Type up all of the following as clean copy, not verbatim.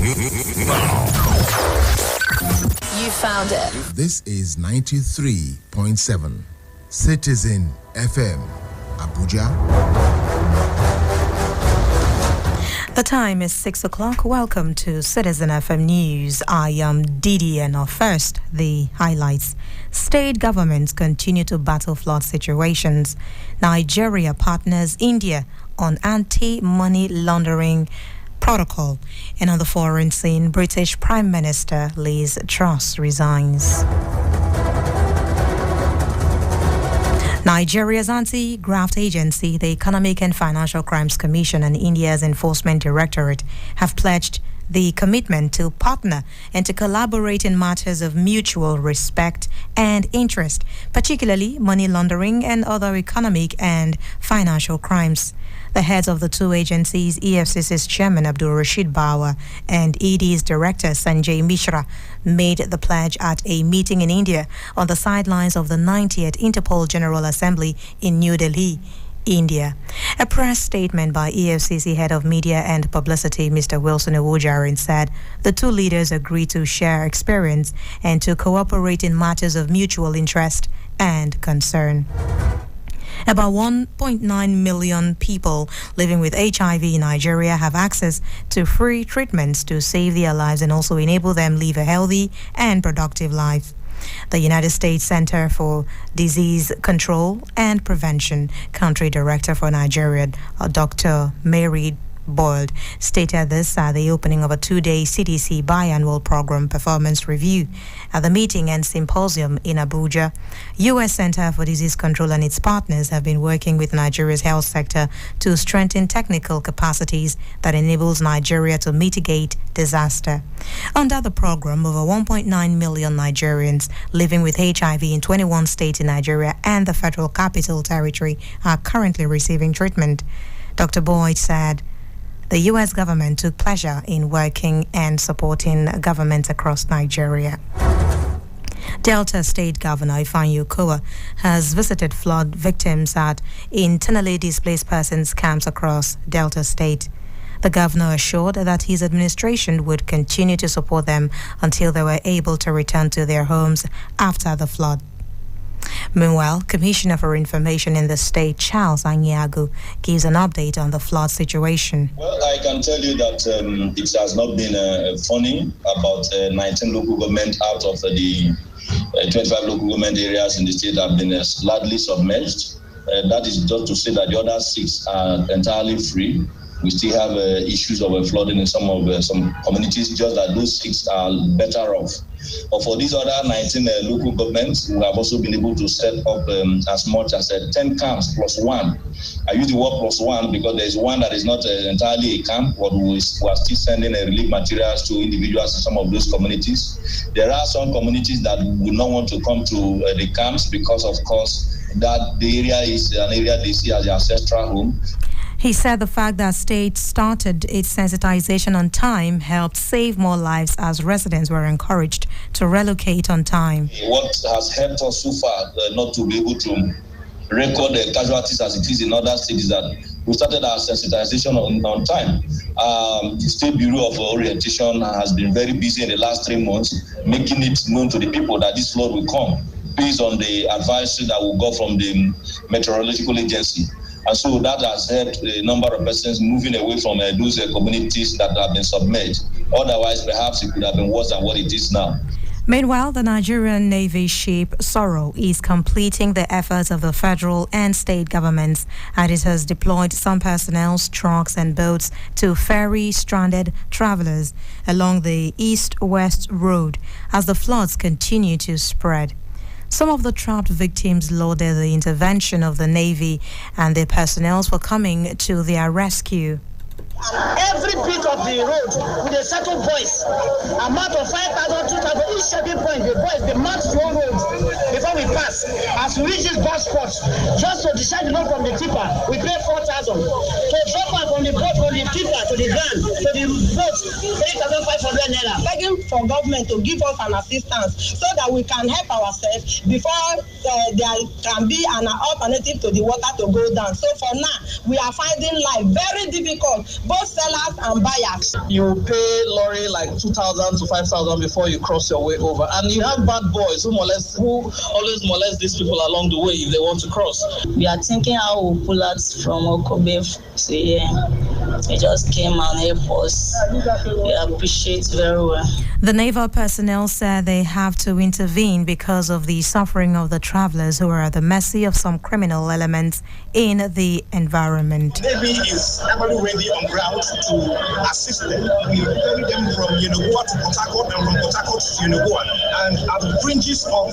You found it. This is 93.7 Citizen FM, Abuja. The time is 6 o'clock. Welcome to Citizen FM News. I am Didi, and first, the highlights. State governments continue to battle flood situations. Nigeria partners India on anti-money laundering protocol. And on the foreign scene, British Prime Minister Liz Truss resigns. Nigeria's anti-graft agency, the Economic and Financial Crimes Commission, and India's Enforcement Directorate have pledged the commitment to partner and to collaborate in matters of mutual respect and interest, particularly money laundering and other economic and financial crimes. The heads of the two agencies, EFCC's chairman Abdul Rashid Bawa and ED's director Sanjay Mishra, made the pledge at a meeting in India on the sidelines of the 90th Interpol General Assembly in New Delhi, India. A press statement by EFCC head of media and publicity, Mr. Wilson Owojaren, said the two leaders agreed to share experience and to cooperate in matters of mutual interest and concern. About 1.9 million people living with HIV in Nigeria have access to free treatments to save their lives and also enable them live a healthy and productive life. The United States Center for Disease Control and Prevention Country Director for Nigeria, Dr. Mary Boyd, stated this at the opening of a two-day CDC biannual program performance review at the meeting and symposium in Abuja. U.S. Center for Disease Control and its partners have been working with Nigeria's health sector to strengthen technical capacities that enables Nigeria to mitigate disaster. Under the program, over 1.9 million Nigerians living with HIV in 21 states in Nigeria and the Federal Capital Territory are currently receiving treatment. Dr. Boyd said the U.S. government took pleasure in working and supporting governments across Nigeria. Delta State Governor Ifeanyi Okowa has visited flood victims at internally displaced persons camps across Delta State. The governor assured that his administration would continue to support them until they were able to return to their homes after the flood. Meanwhile, Commissioner for Information in the state, Charles Anyiagu, gives an update on the flood situation. Well, I can tell you that it has not been funny. About 19 local government out of the 25 local government areas in the state have been largely submerged. That is just to say that the other 6 are entirely free. We still have issues of flooding in some communities, just that those 6 are better off. But for these other 19 local governments, we have also been able to set up as much as 10 camps plus 1. I use the word plus 1 because there is one that is not entirely a camp, but we are still sending relief materials to individuals in some of those communities. There are some communities that would not want to come to the camps because, of course, that the area is an area they see as their ancestral home. He said the fact that state started its sensitization on time helped save more lives as residents were encouraged to relocate on time. What has helped us so far not to be able to record the casualties as it is in other states is that we started our sensitization on time. The State Bureau of Orientation has been very busy in the last 3 months, making it known to the people that this flood will come based on the advisory that we got from the Meteorological Agency. And so that has helped a number of persons moving away from those communities that have been submerged. Otherwise, perhaps it could have been worse than what it is now. Meanwhile, the Nigerian Navy ship Sorrow is completing the efforts of the federal and state governments, and it has deployed some personnel, trucks and boats to ferry stranded travelers along the east-west road as the floods continue to spread. Some of the trapped victims lauded the intervention of the Navy and their personnel for coming to their rescue. Every bit of the road with a certain voice, amount of 5,000, 2,000, each checking point, the voice, the marks the whole road before we pass. As we reach this bus spot, just to decide the load from the tipper, we pay 4,000. To drop out from the boat, from the tipper to the ground, to the boat, 3,500 naira. Begging for government to give us an assistance so that we can help ourselves before there can be an alternative to the water to go down. So for now, we are finding life very difficult. both sellers and buyers. You pay lorry like 2,000 to 5,000 before you cross your way over, and you have bad boys who always molest these people along the way if they want to cross. We are thinking how we'll pull out from Okobe to here. They just came and helped us. We appreciate very well. The naval personnel said they have to intervene because of the suffering of the travelers who are at the mercy of some criminal elements in the environment. Navy is every ready on ground to assist them. We ferry them from Yenagoa to Port Harcourt and from Port Harcourt to Yenagoa. And at the fringes of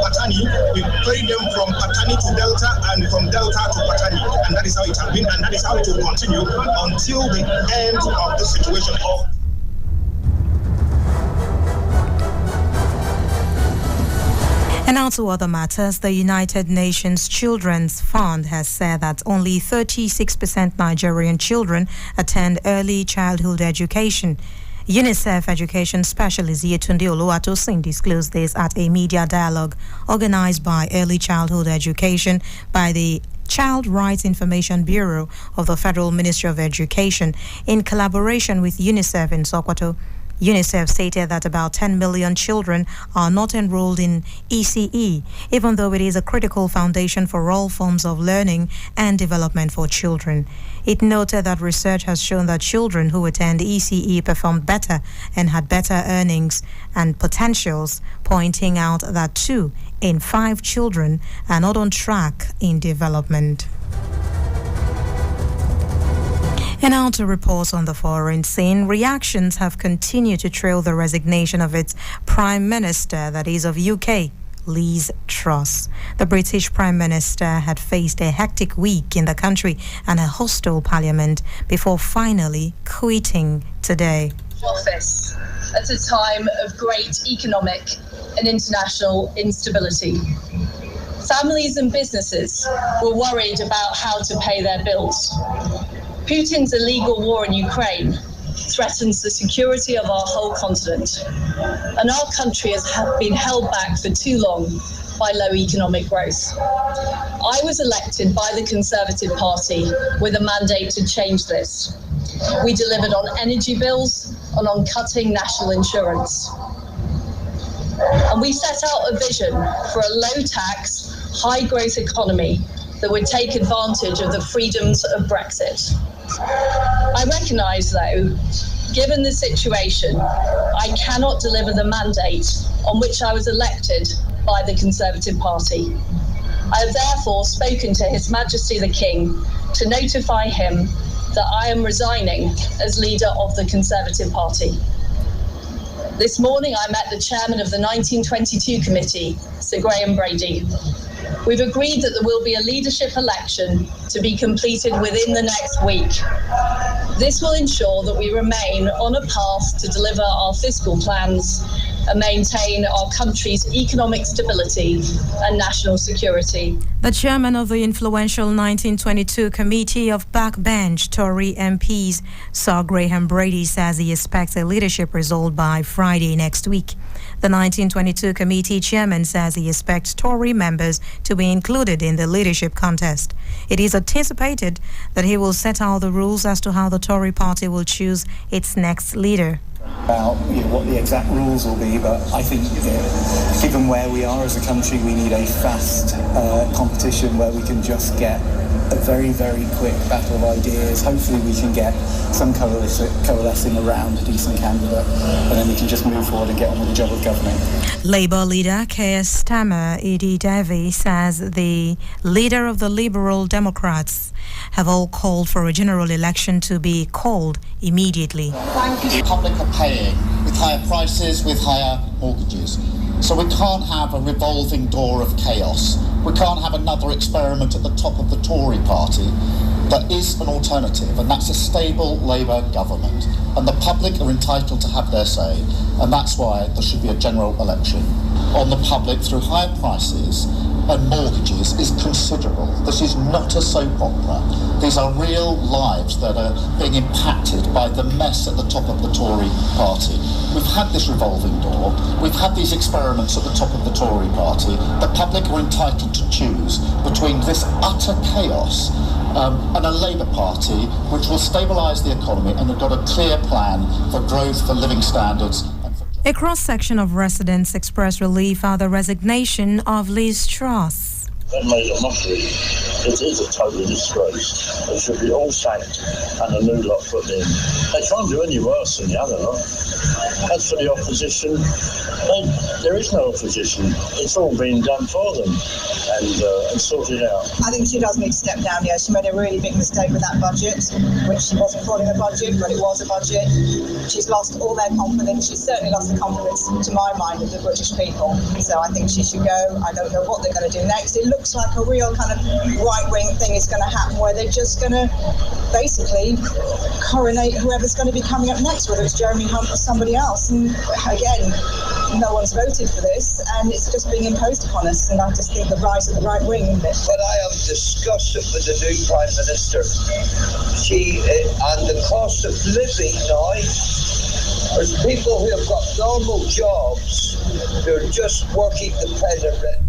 Patani, we ferry them from Patani to Delta and from Delta to Patani. And that is how it has been, and that is how it will continue until the end of the situation. And now to other matters, the United Nations Children's Fund has said that only 36% Nigerian children attend early childhood education. UNICEF education specialist Yetunde Oluwatosin disclosed this at a media dialogue organized by Early Childhood Education by the Child Rights Information Bureau of the Federal Ministry of Education in collaboration with UNICEF in Sokoto. UNICEF stated that about 10 million children are not enrolled in ECE, even though it is a critical foundation for all forms of learning and development for children. It noted that research has shown that children who attend ECE performed better and had better earnings and potentials, pointing out that 2 in 5 children are not on track in development. And now to reports on the foreign scene. Reactions have continued to trail the resignation of its Prime Minister, that is of UK, Liz Truss. The British Prime Minister had faced a hectic week in the country and a hostile parliament before finally quitting today. Office at a time of great economic and international instability. Families and businesses were worried about how to pay their bills. Putin's illegal war in Ukraine threatens the security of our whole continent, and our country has been held back for too long by low economic growth. I was elected by the Conservative Party with a mandate to change this. We delivered on energy bills and on cutting national insurance. And we set out a vision for a low-tax, high-growth economy that would take advantage of the freedoms of Brexit. I recognise, though, given the situation, I cannot deliver the mandate on which I was elected by the Conservative Party. I have therefore spoken to His Majesty the King to notify him that I am resigning as leader of the Conservative Party. This morning I met the chairman of the 1922 committee, Sir Graham Brady. We've agreed that there will be a leadership election to be completed within the next week. This will ensure that we remain on a path to deliver our fiscal plans and maintain our country's economic stability and national security. The chairman of the influential 1922 Committee of Backbench Tory MPs, Sir Graham Brady, says he expects a leadership result by Friday next week. The 1922 committee chairman says he expects Tory members to be included in the leadership contest. It is anticipated that he will set out the rules as to how the Tory party will choose its next leader. About what the exact rules will be, but I think given where we are as a country, we need a fast competition where we can just get a very, very quick battle of ideas. Hopefully we can get some coalescing around a decent candidate, and then we can just move forward and get on with the job of governing. Labour leader Keir Starmer Edie Davey says the leader of the Liberal Democrats have all called for a general election to be called immediately. The public are paying with higher prices, with higher mortgages. So we can't have a revolving door of chaos. We can't have another experiment at the top of the Tory party. There is an alternative, and that's a stable Labour government. And the public are entitled to have their say, and that's why there should be a general election. On the public, through higher prices and mortgages, is considerable. This is not a soap opera. These are real lives that are being impacted by the mess at the top of the Tory party. We've had this revolving door. We've had these experiments at the top of the Tory party. The public are entitled to choose between this utter chaos and a Labour Party which will stabilise the economy and have got a clear plan for growth, for living standards. A cross-section of residents expressed relief at the resignation of Liz Truss. They've made a mockery. It is a total disgrace. They should be all sacked and a new lot put in. They can't do any worse than the other lot. As for the opposition, there is no opposition. It's all been done for them and sorted out. I think she does need to step down, yeah. She made a really big mistake with that budget, which she wasn't calling a budget, but it was a budget. She's lost all their confidence. She's certainly lost the confidence, to my mind, of the British people. So I think she should go. I don't know what they're going to do next. It looks like a real kind of right-wing thing is going to happen, where they're just going to basically coronate whoever's going to be coming up next, whether it's Jeremy Hunt or somebody else. And again, no one's voted for this, and it's just being imposed upon us. And I just think the rise of the right wing in this. But I am disgusted with the new Prime Minister. She, and the cost of living now, there's people who have got normal jobs who are just working to pay their rent.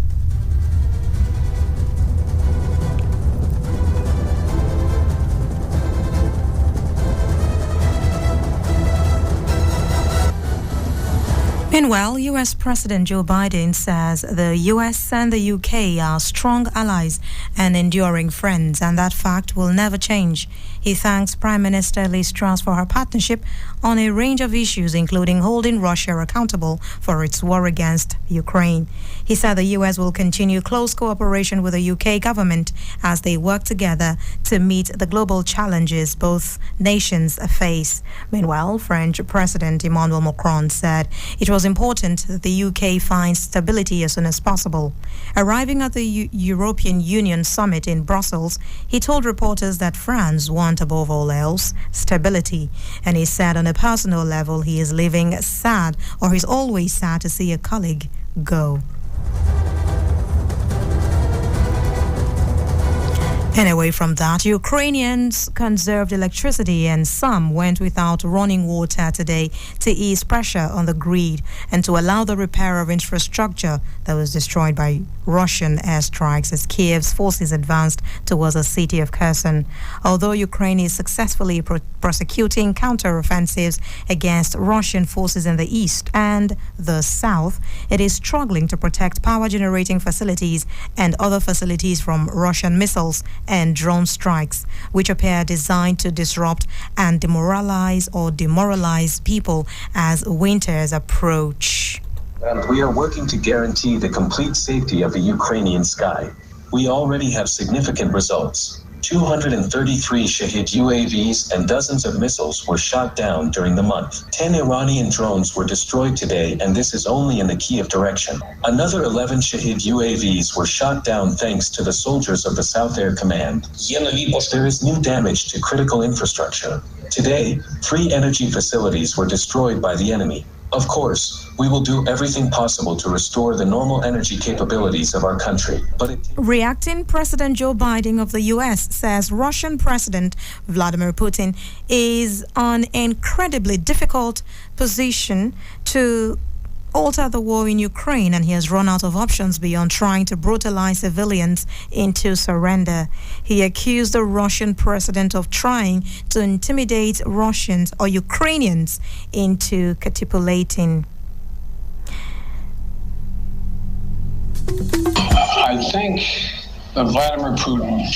Meanwhile, U.S. President Joe Biden says the U.S. and the U.K. are strong allies and enduring friends, and that fact will never change. He thanks Prime Minister Liz Truss for her partnership on a range of issues, including holding Russia accountable for its war against Ukraine. He said the U.S. will continue close cooperation with the U.K. government as they work together to meet the global challenges both nations face. Meanwhile, French President Emmanuel Macron said it was important that the UK finds stability as soon as possible. Arriving at the European Union summit in Brussels, he told reporters that France wants above all else stability. And he said on a personal level he is living sad, or he's always sad to see a colleague go. And away from that, Ukrainians conserved electricity and some went without running water today to ease pressure on the grid and to allow the repair of infrastructure that was destroyed by Russian airstrikes as Kiev's forces advanced towards the city of Kherson. Although Ukraine is successfully prosecuting counteroffensives against Russian forces in the east and the south, it is struggling to protect power generating facilities and other facilities from Russian missiles and drone strikes, which appear designed to disrupt and demoralize people as winters approach. And we are working to guarantee the complete safety of the Ukrainian sky. We already have significant results. 233 Shahid UAVs and dozens of missiles were shot down during the month. 10 Iranian drones were destroyed today, and this is only in the Kiev direction. Another 11 Shahid UAVs were shot down thanks to the soldiers of the South Air Command. There is new damage to critical infrastructure. Today, 3 energy facilities were destroyed by the enemy. Of course, we will do everything possible to restore the normal energy capabilities of our country. Reacting, President Joe Biden of the U.S. says Russian President Vladimir Putin is on an incredibly difficult position to alter the war in Ukraine, and he has run out of options beyond trying to brutalize civilians into surrender. He accused the Russian president of trying to intimidate Russians or Ukrainians into capitulating. I think that Vladimir Putin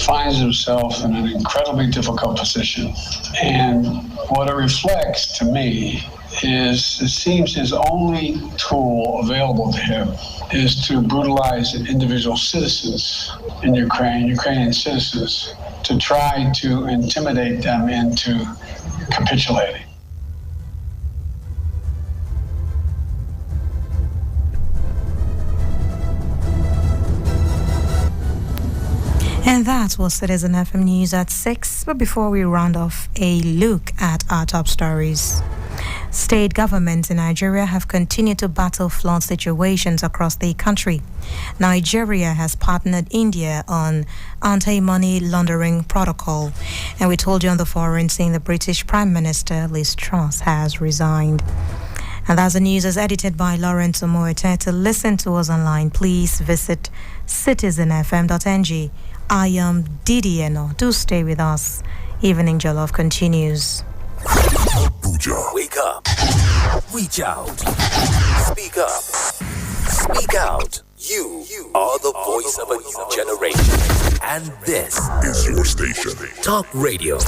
finds himself in an incredibly difficult position. And what it reflects to me is it seems his only tool available to him is to brutalize individual citizens in Ukraine, Ukrainian citizens, to try to intimidate them into capitulating. And that was Citizen FM News at 6. But before we round off, a look at our top stories. State governments in Nigeria have continued to battle flood situations across the country. Nigeria has partnered India on anti-money laundering protocol. And we told you on the foreign scene the British Prime Minister Liz Truss has resigned. And that's the news is edited by Lawrence Omoete. To listen to us online, please visit citizenfm.ng I am Didi Eno. Do stay with us. Evening Jollof continues. Abuja. Wake up. Reach out. Speak up. Speak out. You are the voice of a new generation. And this is your station. Talk Radio.